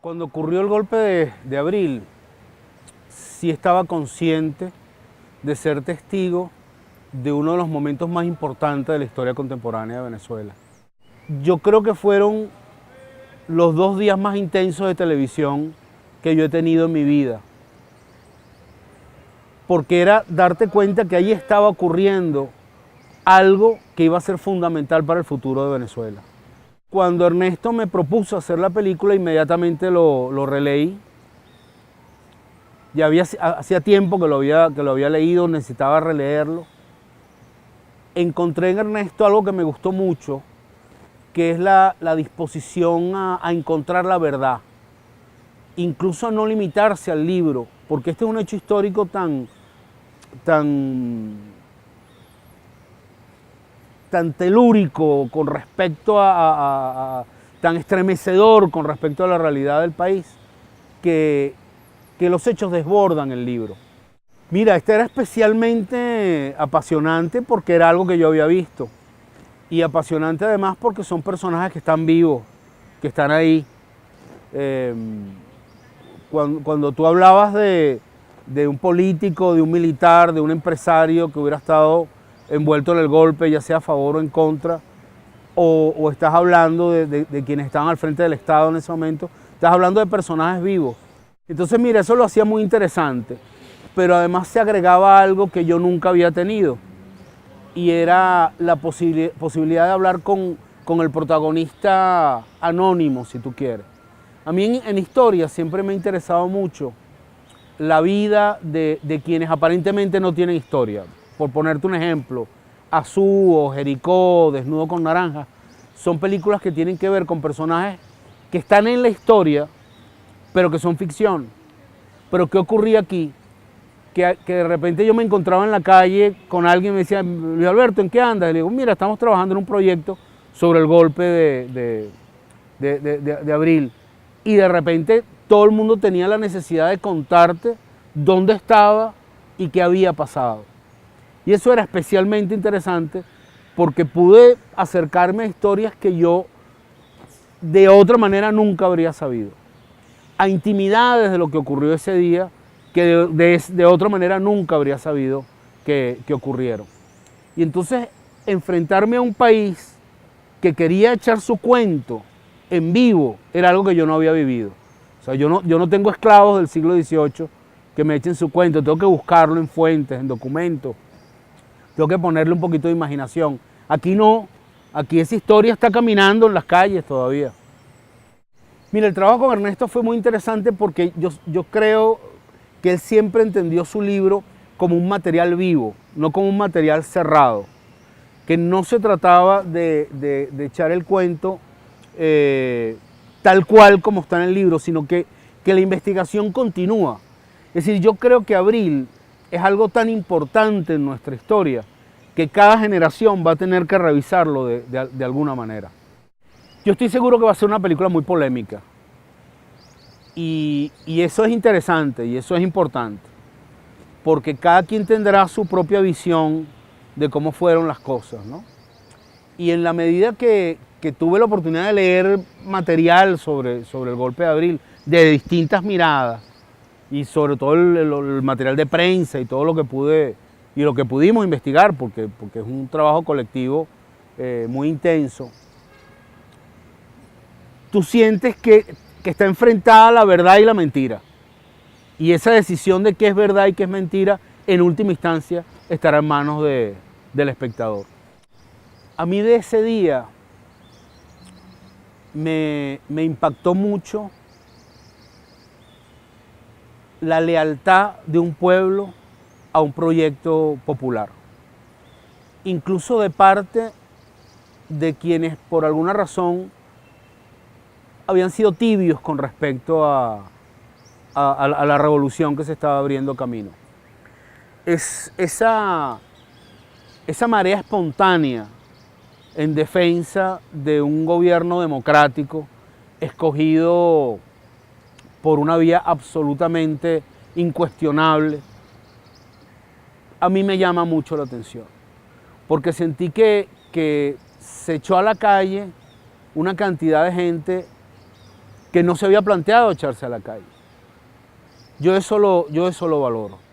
Cuando ocurrió el golpe de abril, sí estaba consciente de ser testigo de uno de los momentos más importantes de la historia contemporánea de Venezuela. Yo creo que fueron los 2 días más intensos de televisión que yo he tenido en mi vida, porque era darte cuenta que ahí estaba ocurriendo algo que iba a ser fundamental para el futuro de Venezuela. Cuando Ernesto me propuso hacer la película, inmediatamente lo releí. Ya hacía tiempo que lo había leído, necesitaba releerlo. Encontré en Ernesto algo que me gustó mucho, que es la disposición a encontrar la verdad, incluso a no limitarse al libro, porque este es un hecho histórico tan telúrico con respecto tan estremecedor con respecto a la realidad del país, que los hechos desbordan el libro. Mira, este era especialmente apasionante porque era algo que yo había visto, y apasionante además porque son personajes que están vivos, que están ahí. Cuando tú hablabas de un político, de un militar, de un empresario que hubiera estado envuelto en el golpe, ya sea a favor o en contra, o estás hablando de quienes estaban al frente del Estado en ese momento, estás hablando de personajes vivos. Entonces, mira, eso lo hacía muy interesante, pero además se agregaba algo que yo nunca había tenido, y era la posibilidad de hablar con el protagonista anónimo, si tú quieres. A mí en historia siempre me ha interesado mucho la vida de quienes aparentemente no tienen historia. Por ponerte un ejemplo, Azú o Jericó, Desnudo con Naranja, son películas que tienen que ver con personajes que están en la historia, pero que son ficción. Pero ¿qué ocurría aquí? Que de repente yo me encontraba en la calle con alguien y me decía, Luis Alberto, ¿en qué andas? Y le digo, mira, estamos trabajando en un proyecto sobre el golpe de abril. Y de repente todo el mundo tenía la necesidad de contarte dónde estaba y qué había pasado. Y eso era especialmente interesante porque pude acercarme a historias que yo de otra manera nunca habría sabido, a intimidades de lo que ocurrió ese día que de otra manera nunca habría sabido que ocurrieron. Y entonces enfrentarme a un país que quería echar su cuento en vivo era algo que yo no había vivido. O sea, yo no tengo esclavos del siglo XVIII que me echen su cuento, tengo que buscarlo en fuentes, en documentos, tengo que ponerle un poquito de imaginación. Aquí no, aquí esa historia está caminando en las calles todavía. Mira, el trabajo con Ernesto fue muy interesante porque yo creo que él siempre entendió su libro como un material vivo, no como un material cerrado, que no se trataba de echar el cuento tal cual como está en el libro, sino que la investigación continúa. Es decir, yo creo que Abril es algo tan importante en nuestra historia que cada generación va a tener que revisarlo de alguna manera. Yo estoy seguro que va a ser una película muy polémica, y eso es interesante y eso es importante, porque cada quien tendrá su propia visión de cómo fueron las cosas, ¿no? Y en la medida que tuve la oportunidad de leer material sobre el golpe de abril, de distintas miradas, y sobre todo el material de prensa y todo lo que pude y lo que pudimos investigar, porque es un trabajo colectivo muy intenso, tú sientes que está enfrentada la verdad y la mentira. Y esa decisión de qué es verdad y qué es mentira, en última instancia, estará en manos del espectador. A mí de ese día me impactó mucho la lealtad de un pueblo a un proyecto popular. Incluso de parte de quienes por alguna razón habían sido tibios con respecto a la revolución que se estaba abriendo camino. Esa marea espontánea en defensa de un gobierno democrático escogido por una vía absolutamente incuestionable, a mí me llama mucho la atención, porque sentí que se echó a la calle una cantidad de gente que no se había planteado echarse a la calle. Yo eso lo valoro.